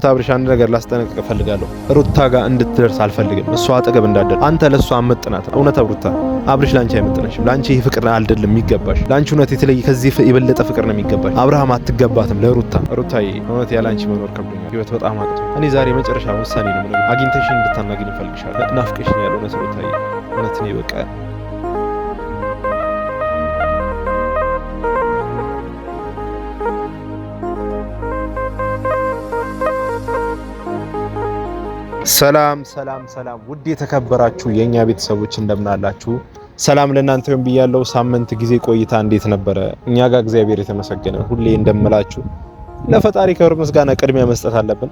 አብርሽ አንድ ነገር ላስጠነቅቅ ፈልጋለሁ። ሩታ ጋር እንድትደርስ አልፈልግም። እሷ አጠገብ እንዳደር አንተ ለሷ አመጥናት። እውነት ሩታ አብርሽ ላንቺ አይመጥነሽም። ላንቺ ይሄ ፍቅር አይደለም የሚገባሽ። ላንቺ እውነት የተለየ ከዚህ የበለጠ ፍቅር ነው የሚገባሽ። አብርሃም አትገባትም ለሩታ። ሩታዬ እውነት ያላንቺ መኖር ከብዶኛል። ህይወት በጣም አቅቶ እኔ ዛሬ መጨረሻ ውሳኔ ነው ማለት አግኝተሽ እንድታናግኝ እፈልግሻለሁ። ናፍቀሽኛል እውነት ሩታዬ። እውነት ነው በቃ ሰላም ውድ የተከበራችሁ የኛ ቤተሰቦች እንደምን አላችሁ? ሰላም ለእናንተ ይሁን ብያለሁ። ሳምንት ጊዜ ቆይታ እንዴት ነበረ? እኛ ጋር እግዚአብሔር የተመሰገነ ሁሌ እንደምላችሁ ለፈጣሪ ክብር ምስጋና ቅድሚያ መስጠት አለብን።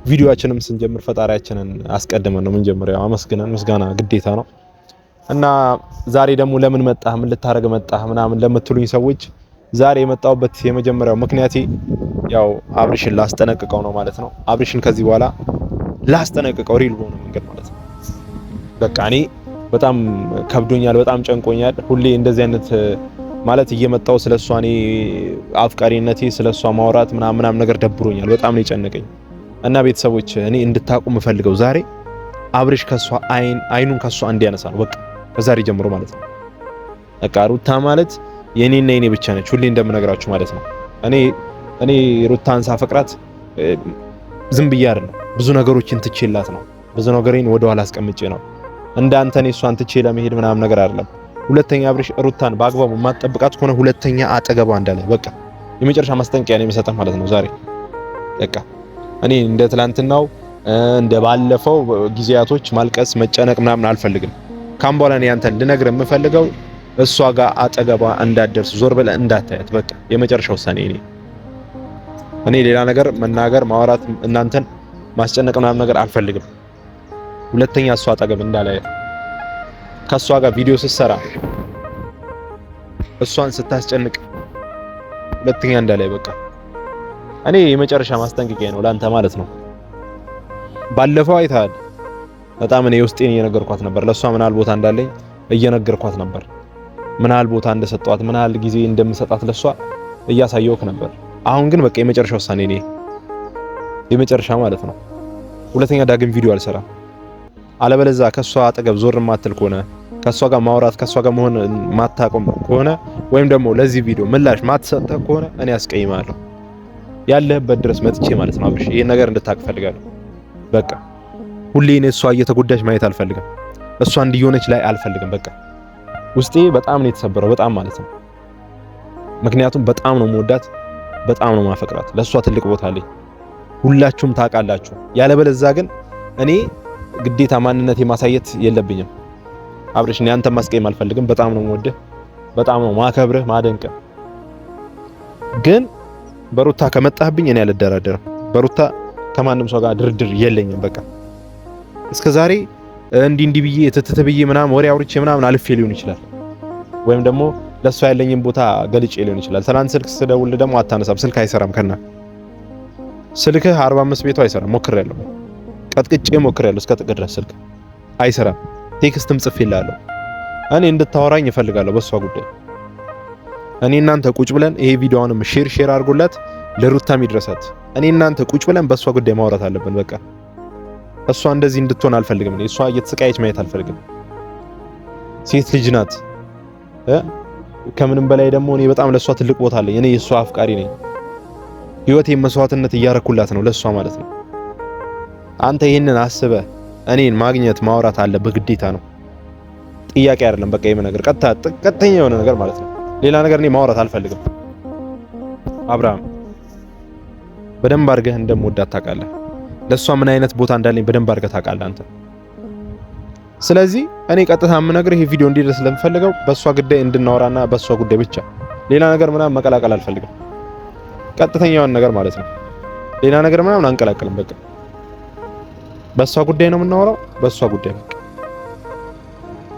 ቪዲዮአችንም ስንጀምር ፈጣሪያችንን አስቀድመን ነው የምንጀምረው። አመስግነን ምስጋና ግዴታ ነው እና ዛሬ ደግሞ ለምን መጣህ ምን ልታረግ መጣህ ምናምን ለምትሉኝ ሰዎች ዛሬ የመጣሁበት የመጀመሪያው ምክንያቴ ያው አብርሽን ላስጠነቅቀው ነው ማለት ነው። አብርሽን ከዚህ በኋላ ላስጠነቅቀው ሪል በሆነ መንገድ ማለት ነው። በቃ እኔ በጣም ከብዶኛል፣ በጣም ጨንቆኛል። ሁሌ እንደዚህ አይነት ማለት እየመጣው ስለሷ እኔ አፍቃሪነቴ ስለሷ ማውራት ምናምን ነገር ደብሮኛል። በጣም ነው የጨነቀኝ እና ቤተሰቦች እኔ እንድታቁ የምፈልገው ዛሬ አብርሽ ከሷ አይኑን ከሷ እንዲያነሳ ነው። በቃ ከዛሬ ጀምሮ ማለት ነው። በቃ ሩታ ማለት የኔና የኔ ብቻ ነች። ሁሌ እንደምነግራችሁ ማለት ነው። እኔ ሩታን ሳፈቅራት ዝም ብዬ አይደለም ብዙ ነገሮችን ትቼላት ነው። ብዙ ነገሬን ወደ ኋላ አስቀምጬ ነው። እንዳንተ እኔ እሷን ትቼ ለመሄድ ምናምን ነገር አይደለም። ሁለተኛ አብርሽ ሩታን በአግባቡ የማትጠብቃት ከሆነ ሁለተኛ አጠገቧ እንዳለ በቃ የመጨረሻ ማስጠንቀቂያ ነው የሚሰጠው ማለት ነው ዛሬ። በቃ እኔ እንደ ትላንትናው እንደ ባለፈው ጊዜያቶች ማልቀስ መጨነቅ ምናምን አልፈልግም። ካም በኋላ እኔ አንተን ልነግርህ የምፈልገው እሷ ጋር አጠገቧ እንዳትደርስ ዞር ብለህ እንዳታያት። በቃ የመጨረሻ ውሳኔ እኔ ሌላ ነገር መናገር ማውራት እናንተን ማስጨነቅ ምናምን ነገር አልፈልግም። ሁለተኛ እሷ አጠገብ እንዳላይ ከሷ ጋር ቪዲዮ ስትሰራ እሷን ስታስጨንቅ ሁለተኛ እንዳላይ በቃ እኔ የመጨረሻ ማስጠንቀቂያ ነው ላንተ ማለት ነው። ባለፈው አይተሃል በጣም እኔ ውስጤን እየነገርኳት ነበር። ለሷ ምን ያህል ቦታ እንዳለኝ እየነገርኳት ነበር። ምን ያህል ቦታ እንደሰጧት ምን ያህል ጊዜ እንደምሰጣት ለሷ እያሳየውክ ነበር። አሁን ግን በቃ የመጨረሻ ውሳኔ ነው የመጨረሻ ማለት ነው። ሁለተኛ ዳግም ቪዲዮ አልሰራም። አለበለዚያ ከሷ አጠገብ ዞር ማትል ከሆነ ከሷ ጋር ማውራት ከሷ ጋር መሆን ማታቆም ከሆነ ወይም ደግሞ ለዚህ ቪዲዮ ምላሽ ማትሰጥ ከሆነ እኔ አስቀይማለሁ ያለህበት ድረስ መጥቼ ማለት ነው። አብርሽ ይሄን ነገር እንድታቅ ፈልጋለሁ። በቃ ሁሌ እኔ እሷ እየተጎዳች ማየት አልፈልግም። እሷ እንዲሆነች ላይ አልፈልግም። በቃ ውስጤ በጣም ነው የተሰበረው፣ በጣም ማለት ነው። ምክንያቱም በጣም ነው የምወዳት፣ በጣም ነው ማፈቅራት። ለሷ ትልቅ ቦታ አለኝ። ሁላችሁም ታውቃላችሁ። ያለበለዚያ ግን እኔ ግዴታ ማንነቴ ማሳየት የለብኝም። አብርሽ እኔ አንተን ማስቀየም አልፈልግም። በጣም ነው የምወድህ፣ በጣም ነው ማከብርህ፣ ማደንቅህ። ግን በሩታ ከመጣህብኝ እኔ አልደራደርም። በሩታ ከማንም ሰው ጋር ድርድር የለኝም። በቃ እስከዛሬ እንዲህ ብዬ ትትት ብዬ ምናምን ወሬ አውርቼ ምናምን አልፌ ሊሆን ይችላል፣ ወይም ደግሞ ለሷ ያለኝን ቦታ ገልጬ ሊሆን ይችላል። ትናንት ስልክ ስደውል ደግሞ አታነሳም። ስልክ አይሰራም ከና ስልክህ 45 ቤቱ አይሰራም። ሞክሬያለሁ፣ ቀጥቅጬ ሞክሬያለሁ እስከ ጥግ ድረስ ስልክ አይሰራም። ቴክስትም ጽፌልሃለሁ። እኔ እንድታወራኝ እፈልጋለሁ በሷ ጉዳይ። እኔ እናንተ ቁጭ ብለን ይሄ ቪዲዮውንም ሼር አድርጉላት ለሩታም ይድረሳት። እኔ እናንተ ቁጭ ብለን በሷ ጉዳይ ማውራት አለብን። በቃ እሷ እንደዚህ እንድትሆን አልፈልግም። እሷ እየተሰቃየች ማየት አልፈልግም። ሴት ልጅ ናት። ከምንም በላይ ደግሞ እኔ በጣም ለሷ ትልቅ ቦታ አለኝ። እኔ የሷ አፍቃሪ ነኝ። ህይወቴን መስዋዕትነት እያረኩላት ነው ለሷ ማለት ነው። አንተ ይሄንን አስበህ እኔን ማግኘት ማውራት አለብህ፣ ግዴታ ነው፣ ጥያቄ አይደለም። በቃ የምን ነገር ቀጥተኛ የሆነ ነገር ማለት ነው። ሌላ ነገር እኔ ማውራት አልፈልግም። አብርሃም በደንብ አድርገህ እንደምወዳት ታውቃለህ። ለሷ ምን አይነት ቦታ እንዳለኝ በደንብ አድርገህ ታውቃለህ አንተ። ስለዚህ እኔ ቀጥታ የምነግርህ ይሄ ቪዲዮ እንዲደርስ ስለምፈልገው በሷ ጉዳይ እንድናወራና በሷ ጉዳይ ብቻ፣ ሌላ ነገር ምናምን መቀላቀል አልፈልግም። ቀጥተኛውን ነገር ማለት ነው። ሌላ ነገር ምናምን አንቀላቀልም። በቃ በሷ ጉዳይ ነው የምናወራው፣ በሷ ጉዳይ በቃ።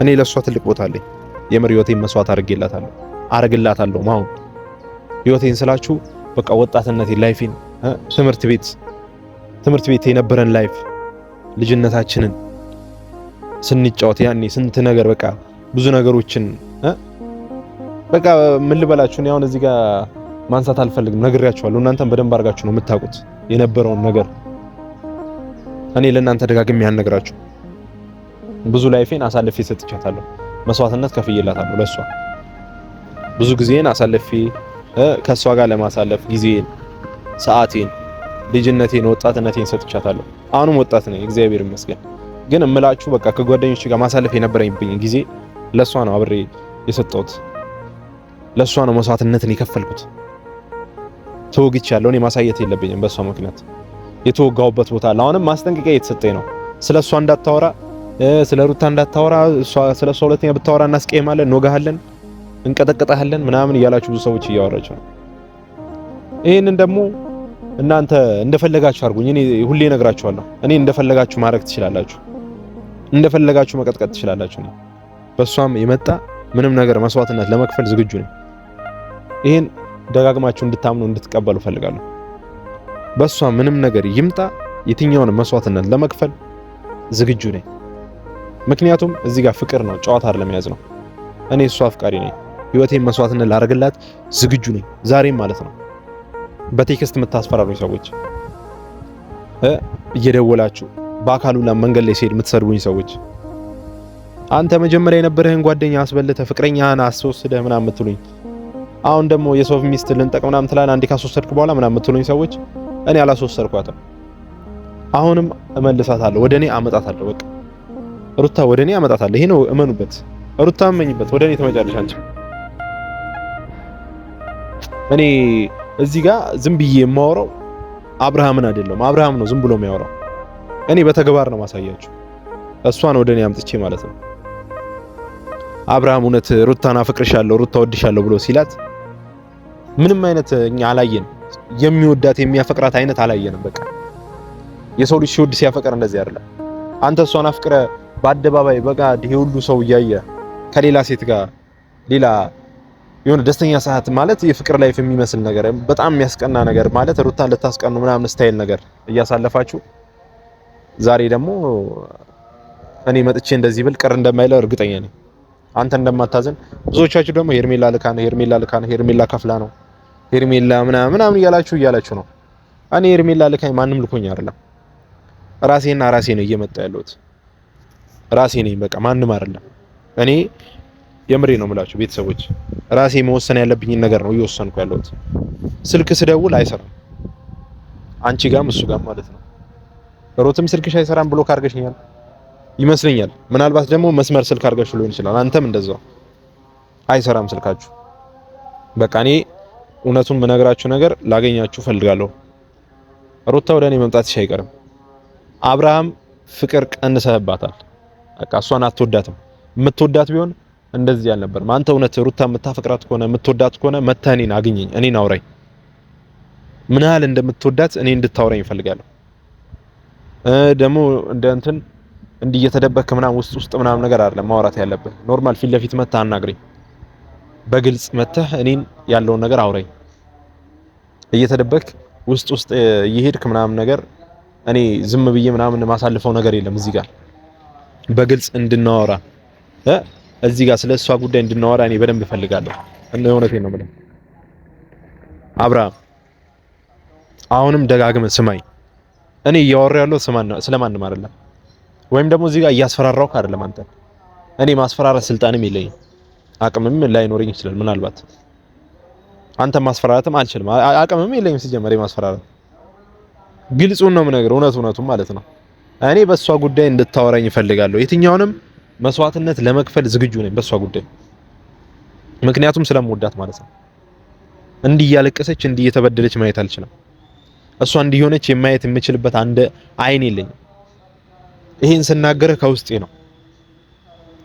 እኔ ለሷ ትልቅ ቦታ አለኝ። የምር ህይወቴን መስዋዕት አርግላታለሁ። ማሁን ህይወቴን ስላችሁ በቃ ወጣትነቴን፣ ላይፌን፣ ትምህርት ቤት የነበረን ላይፍ፣ ልጅነታችንን ስንጫወት ያኔ ስንት ነገር በቃ ብዙ ነገሮችን በቃ ምን ልበላችሁ። እኔ አሁን እዚህ ጋር ማንሳት አልፈልግም። ነግሬያችኋለሁ። እናንተም በደንብ አድርጋችሁ ነው የምታውቁት። የነበረውን ነገር እኔ ለእናንተ ደጋግሜ ያልነግራችሁ ብዙ ላይፌን አሳልፌ ሰጥቻታለሁ። መስዋዕትነት ከፍዬላታለሁ ለሷ ብዙ ጊዜን አሳልፌ ከሷ ጋር ለማሳለፍ ጊዜን፣ ሰዓቴን፣ ልጅነቴን፣ ወጣትነቴን ሰጥቻታለሁ። አሁንም ወጣት ነኝ እግዚአብሔር ይመስገን። ግን እምላችሁ በቃ ከጓደኞቼ ጋር ማሳለፍ የነበረኝ ጊዜ ለሷ ነው አብሬ የሰጠሁት። ለሷ ነው መስዋዕትነትን የከፈልኩት። ተወግቻለሁ። እኔ ማሳየት የለብኝም በሷ ምክንያት የተወጋውበት ቦታ አለ። አሁንም ማስጠንቀቂያ እየተሰጠኝ ነው። ስለሷ እንዳታወራ፣ ስለ ሩታ እንዳታወራ። ስለሷ ሁለተኛ ብታወራ እናስቀይማለን፣ እንወጋሃለን፣ እንቀጠቅጣለን ምናምን እያላችሁ ብዙ ሰዎች እያወራችሁ ነው። ይሄንን ደግሞ እናንተ እንደፈለጋችሁ አድርጉኝ። እኔ ሁሌ እነግራችኋለሁ። እኔ እንደፈለጋችሁ ማድረግ ትችላላችሁ፣ እንደፈለጋችሁ መቀጥቀጥ ትችላላችሁ። በሷም የመጣ ምንም ነገር መስዋዕትነት ለመክፈል ዝግጁ ነኝ። ይሄን ደጋግማችሁ እንድታምኑ እንድትቀበሉ ፈልጋለሁ። በሷ ምንም ነገር ይምጣ የትኛውን መስዋዕትነት ለመክፈል ዝግጁ ነኝ። ምክንያቱም እዚህ ጋር ፍቅር ነው፣ ጨዋታ አይደለም ያዝ ነው። እኔ እሷ አፍቃሪ ነኝ። ህይወቴን መስዋዕትነት ላደርግላት ዝግጁ ነኝ፣ ዛሬም ማለት ነው። በቴክስት የምታስፈራሩኝ ሰዎች፣ እየደወላችሁ በአካሉላ መንገድ ላይ ሲሄድ የምትሰድቡኝ ሰዎች፣ አንተ መጀመሪያ የነበረህን ጓደኛ አስበልተህ ፍቅረኛህን አስወስደህ ምናምን የምትሉኝ፣ አሁን ደግሞ የሰው ሚስት ልንጠቅ ምናምን ትላለህ አንዴ ካስወሰድክ በኋላ ምናምን የምትሉኝ ሰዎች፣ እኔ አላስወሰድኳትም። አሁንም እመልሳታለሁ፣ ወደ እኔ አመጣታለሁ። በቃ ሩታ ወደ እኔ አመጣታለሁ። ይሄ ነው እመኑበት። ሩታ እመኝበት፣ ወደ እኔ ትመጫለሽ አንቺ። እኔ እዚህ ጋር ዝም ብዬ የማወራው አብርሃምን አይደለም። አብርሃም ነው ዝም ብሎ የሚያወራው። እኔ በተግባር ነው ማሳያችሁ። እሷን ወደ እኔ አምጥቼ ማለት ነው። አብርሃም እውነት ሩታን አፈቅርሻለሁ፣ ሩታ ወድሻለሁ ብሎ ሲላት ምንም አይነት እኛ አላየንም። የሚወዳት የሚያፈቅራት አይነት አላየንም። በቃ የሰው ልጅ ሲወድ ሲያፈቅር እንደዚህ አይደለም። አንተ እሷን አፍቅረ በአደባባይ በቃ ይሄ ሁሉ ሰው እያየ ከሌላ ሴት ጋር ሌላ የሆነ ደስተኛ ሰዓት ማለት የፍቅር ላይፍ የሚመስል ነገር በጣም የሚያስቀና ነገር ማለት ሩታን ልታስቀኑ ምናምን ስታይል ነገር እያሳለፋችሁ ዛሬ ደግሞ እኔ መጥቼ እንደዚህ ብል ቅር እንደማይለው እርግጠኛ ነኝ። አንተ እንደማታዘን ብዙዎቻችሁ ደግሞ ሄርሜላ ልካ ነው፣ ሄርሜላ ከፍላ ነው፣ ሄርሜላ ምናምን እያላችሁ ነው። እኔ ሄርሜላ ልካኝ ማንም ልኮኝ አይደለም። ራሴና ራሴ ነው እየመጣ ያለሁት። ራሴ ነኝ በቃ ማንም አይደለም። እኔ የምሬ ነው የምላችሁ ቤተሰቦች፣ ራሴ መወሰን ያለብኝን ነገር ነው እየወሰንኩ ያለሁት። ስልክ ስደውል አይሰራም፣ አንቺ ጋርም እሱ ጋርም ማለት ነው። ሮትም ስልክሽ አይሰራም ብሎ ካርገሽኛል ይመስለኛል። ምናልባት ደግሞ መስመር ስልክ አድርገሽ ሊሆን ይችላል። አንተም እንደዛው አይሰራም ስልካችሁ። በቃ እኔ እውነቱን የምነግራችሁ ነገር ላገኛችሁ ፈልጋለሁ። ሩታ ወደ እኔ መምጣትሽ አይቀርም። አብርሃም ፍቅር ቀንሰህባታል። በቃ እሷን አትወዳትም። የምትወዳት ቢሆን እንደዚህ አልነበርም። አንተ እውነት ሩታ የምታፈቅራት ከሆነ የምትወዳት ከሆነ መተህ እኔን አግኘኝ፣ እኔን አውራኝ። ምን ያህል እንደምትወዳት እኔ እንድታወራኝ እፈልጋለሁ። ደግሞ እንደ እንትን እንዲህ እየተደበክ ምናምን ውስጥ ምናምን ነገር አይደለም ማውራት ያለብህ። ኖርማል ፊት ለፊት መተህ አናግረኝ። በግልጽ መተህ እኔን ያለውን ነገር አውራኝ። እየተደበክ ውስጥ እየሄድክ ምናምን ነገር እኔ ዝም ብዬ ምናምን ማሳልፈው ነገር የለም። እዚህ ጋር በግልጽ እንድናወራ እዚህ ጋር ስለሷ ጉዳይ እንድናወራ እኔ በደንብ እፈልጋለሁ። እና እውነቴን ነው የምልህ አብርሃም፣ አሁንም ደጋግመህ ስማኝ። እኔ እያወራሁ ያለው ስለማንም አይደለም፣ ወይም ደግሞ እዚህ ጋር እያስፈራራሁህ አይደለም። አንተ እኔ ማስፈራራት ስልጣንም የለኝም፣ አቅምም ላይኖረኝ ይችላል። ምናልባት አንተ ማስፈራራትም አልችልም፣ አቅምም የለኝም ሲጀመር የማስፈራራት። ግልጹን ነው የምነግርህ፣ እውነቱን ማለት ነው። እኔ በሷ ጉዳይ እንድታወራኝ እፈልጋለሁ። የትኛውንም መስዋዕትነት ለመክፈል ዝግጁ ነኝ በሷ ጉዳይ፣ ምክንያቱም ስለምወዳት ማለት ነው። እንዲህ እያለቀሰች እንዲህ እየተበደለች ማየት አልችልም። እሷ እንዲህ ሆነች የማየት የምችልበት አንድ አይን የለኝም። ይሄን ስናገርህ ከውስጤ ነው።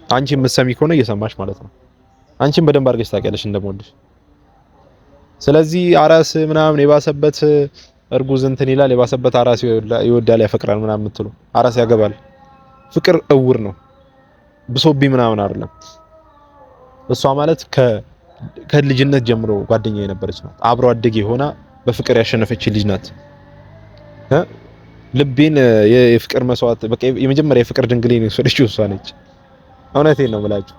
አንቺ የምትሰሚ ከሆነ እየሰማሽ ማለት ነው። አንቺም በደንብ አድርገሽ ታውቂያለሽ እንደምወድሽ። ስለዚህ አራስ ምናምን የባሰበት እርጉዝ እንትን ይላል፣ የባሰበት አራስ ይወዳል ያፈቅራል ምናምን የምትሉ አራስ ያገባል። ፍቅር እውር ነው፣ ብሶብኝ ምናምን አይደለም። እሷ ማለት ከልጅነት ጀምሮ ጓደኛ የነበረች ናት። አብሮ አደጌ ሆና በፍቅር ያሸነፈች ልጅ ናት። ልቤን የፍቅር መስዋዕት በቃ የመጀመሪያ የፍቅር ድንግሌን የወሰደችው እሷ ነች። እውነቴን ነው የምላችሁ።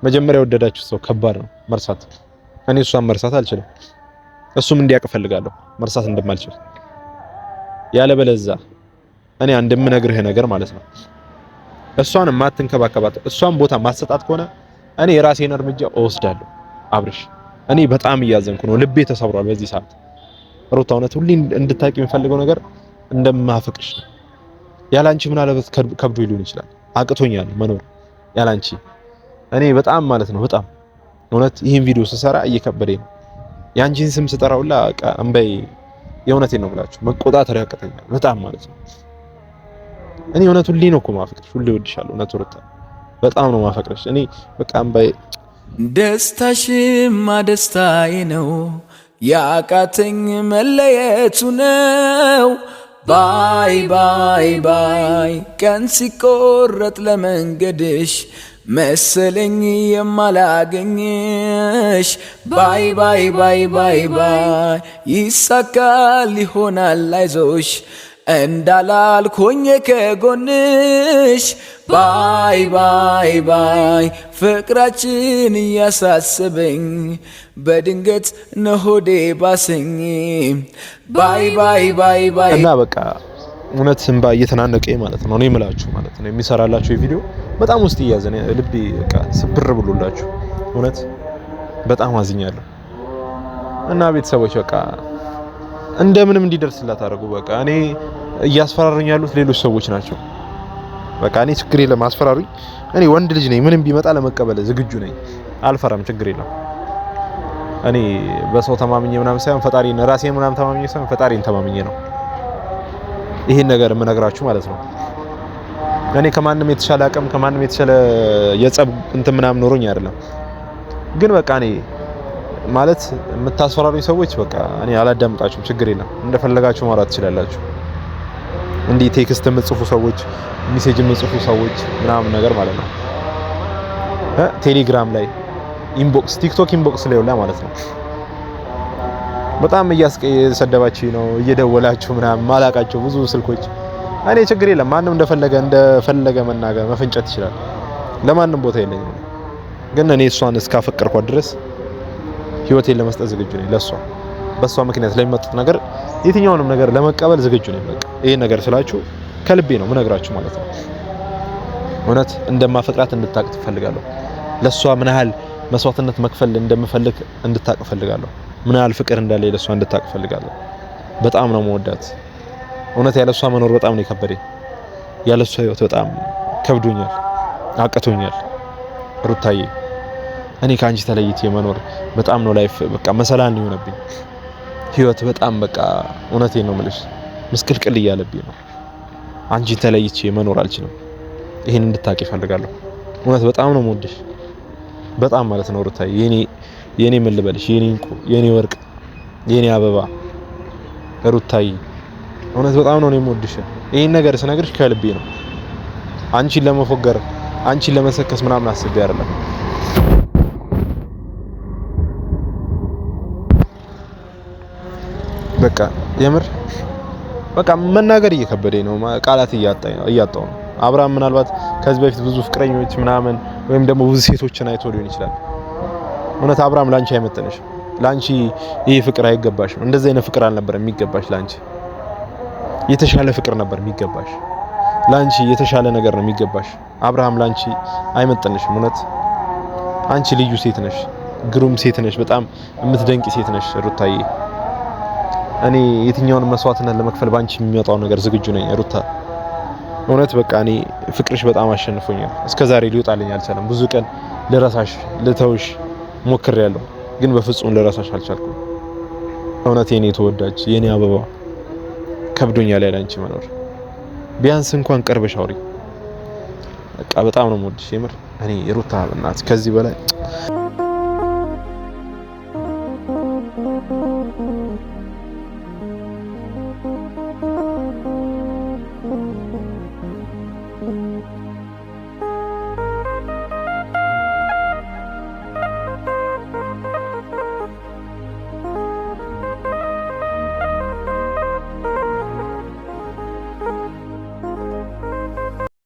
መጀመሪያ የወደዳችሁ ሰው ከባድ ነው መርሳት። እኔ እሷን መርሳት አልችልም። እሱም እንዲያውቅ እፈልጋለሁ መርሳት እንደማልችል። ያለበለዛ እኔ እንደምነግርህ ነገር ማለት ነው እሷን ማትንከባከባት እሷን ቦታ ማትሰጣት ከሆነ እኔ የራሴን እርምጃ እወስዳለሁ። አብርሽ እኔ በጣም እያዘንኩ ነው፣ ልቤ ተሰብሯል በዚህ ሰዓት። ሩታ እውነት ሁሌ እንድታቂ የምፈልገው ነገር እንደማፈቅርሽ ነው። ያላንቺ ምናልባት ከብዶ ሊሆን ይችላል፣ አቅቶኛል መኖር ያላንቺ። እኔ በጣም ማለት ነው በጣም እውነት ይሄን ቪዲዮ ስሰራ እየከበደኝ ነው። ያንቺን ስም ስጠራውላ እንበይ የእውነቴን ነው ብላችሁ መቆጣጠር ያቀተኛል በጣም ማለት ነው። እኔ እውነት ሁሌ ነው እኮ ማፈቅርሽ፣ ሁሌ እወድሻለሁ። እውነት ሩታ በጣም ነው ማፈቅርሽ። እኔ በቃ እንበይ ደስታሽማ ደስታዬ ነው ያቃተኝ መለየቱ ነው። ባይ ባይ ባይ ቀን ሲቆረጥ ለመንገድሽ መሰለኝ የማላገኝሽ። ባይ ባይ ባይ ባይ ባይ ይሳካል ይሆናል አይዞሽ እንዳላልኩኝ ከጎንሽ። ባይ ባይ ባይ ፍቅራችን እያሳሰበኝ በድንገት ነሆዴ ባሰኝ። ባይ ባይ ባይ ባይ እና በቃ እውነት እንባ እየተናነቀኝ ማለት ነው። እኔ የምላችሁ ማለት ነው የሚሰራላችሁ የቪዲዮ በጣም ውስጥ እያዘነ ልቤ በቃ ስብር ብሎላችሁ እውነት በጣም አዝኛለሁ። እና ቤተሰቦች በቃ እንደምንም እንዲደርስላት አድርጉ። በቃ እኔ እያስፈራሩኝ ያሉት ሌሎች ሰዎች ናቸው። በቃ እኔ ችግር የለም አስፈራሩኝ። እኔ ወንድ ልጅ ነኝ፣ ምንም ቢመጣ ለመቀበል ዝግጁ ነኝ፣ አልፈራም፣ ችግር የለም። እኔ በሰው ተማምኜ ምናምን ሳይሆን ፈጣሪን ራሴን ምናምን ተማምኜ ሳይሆን ፈጣሪን ተማምኜ ነው ይሄን ነገር የምነግራችሁ ማለት ነው። እኔ ከማንም የተሻለ አቅም ከማንም የተሻለ የጸብ እንትን ምናምን ኖሮኝ አይደለም። ግን በቃ እኔ ማለት የምታስፈራሩኝ ሰዎች በቃ እኔ አላዳምጣችሁም፣ ችግር የለም። እንደፈለጋችሁ ማውራት ትችላላችሁ። እንዲህ ቴክስት የምትጽፉ ሰዎች፣ ሜሴጅ የምትጽፉ ሰዎች ምናምን ነገር ማለት ነው ቴሌግራም ላይ ኢንቦክስ፣ ቲክቶክ ኢንቦክስ ላይ ወላ ማለት ነው በጣም እያስቀየሰደባችሁ ነው እየደወላችሁ ምናምን ማላቃቸው ብዙ ስልኮች። እኔ ችግር የለም፣ ማንም እንደፈለገ መናገር መፈንጨት ይችላል። ለማንም ቦታ የለኝም። ግን እኔ እሷን እስካፈቀርኳት ድረስ ህይወቴን ለመስጠት ዝግጁ ነኝ። ለሷ በሷ ምክንያት ለሚመጡት ነገር የትኛውንም ነገር ለመቀበል ዝግጁ ነኝ። በቃ ይሄን ነገር ስላችሁ ከልቤ ነው ምነግራችሁ ማለት ነው። እውነት እንደማፈቅራት እንድታቅ ትፈልጋለሁ። ለሷ ምን ያህል መስዋዕትነት መክፈል እንደምፈልግ እንድታቅ ፈልጋለሁ። ምን ያህል ፍቅር እንዳለ ለሷ እንድታቅ ፈልጋለሁ። በጣም ነው መወዳት። እውነት ያለሷ መኖር በጣም ነው የከበደኝ። ያለሷ ህይወት በጣም ከብዶኛል፣ አቅቶኛል። ሩታዬ እኔ ካንቺ ተለይቼ መኖር በጣም ነው ላይፍ በቃ መሰላል ነው የሆነብኝ ህይወት በጣም በቃ እውነቴን ነው የምልሽ ምስቅልቅል እያለብኝ ነው። አንቺን ተለይቼ መኖር አልችልም። ይሄን እንድታቂ ፈልጋለሁ። እውነት በጣም ነው የምወድሽ በጣም ማለት ነው ሩታዬ። የኔ ምን ልበልሽ፣ የኔ እንቁ፣ የኔ ወርቅ፣ የኔ አበባ ሩታዬ እውነት በጣም ነው የምወድሽ። ይሄን ነገር ስነግርሽ ከልቤ ነው። አንቺን ለመፎገር አንቺን ለመሰከስ ምናምን አስቤ አይደለም። በቃ የምር በቃ መናገር እየከበደኝ ነው። ቃላት እያጣሁ ነው። አብርሃም ምናልባት ከዚህ በፊት ብዙ ፍቅረኞች ምናምን ወይም ደግሞ ብዙ ሴቶችን አይቶ ሊሆን ይችላል። እውነት አብርሃም ላንቺ አይመጥንሽም። ላንቺ ይሄ ፍቅር አይገባሽም። እንደዚህ አይነት ፍቅር አልነበረ የሚገባሽ። ላንቺ የተሻለ ፍቅር ነበር የሚገባሽ። ላንቺ የተሻለ ነገር ነው የሚገባሽ። አብርሃም ላንቺ አይመጥንሽም። እውነት አንቺ ልዩ ሴት ነሽ፣ ግሩም ሴት ነሽ፣ በጣም የምትደንቂ ሴት ነሽ ሩታዬ። እኔ የትኛውን መስዋዕትነት ለመክፈል ባንቺ የሚመጣው ነገር ዝግጁ ነኝ ሩታ። እውነት በቃ እኔ ፍቅርሽ በጣም አሸንፎኛል። እስከዛሬ ሊወጣልኝ አልቻለም። ብዙ ቀን ልረሳሽ ልተውሽ ሞክሬያለሁ፣ ግን በፍጹም ልረሳሽ አልቻልኩም። እውነት የኔ ተወዳጅ የኔ አበባ ከብዶኛል ያለ አንቺ መኖር። ቢያንስ እንኳን ቀርበሽ አውሪ። በቃ በጣም ነው የምወድሽ የምር። እኔ ሩታ እናት ከዚህ በላይ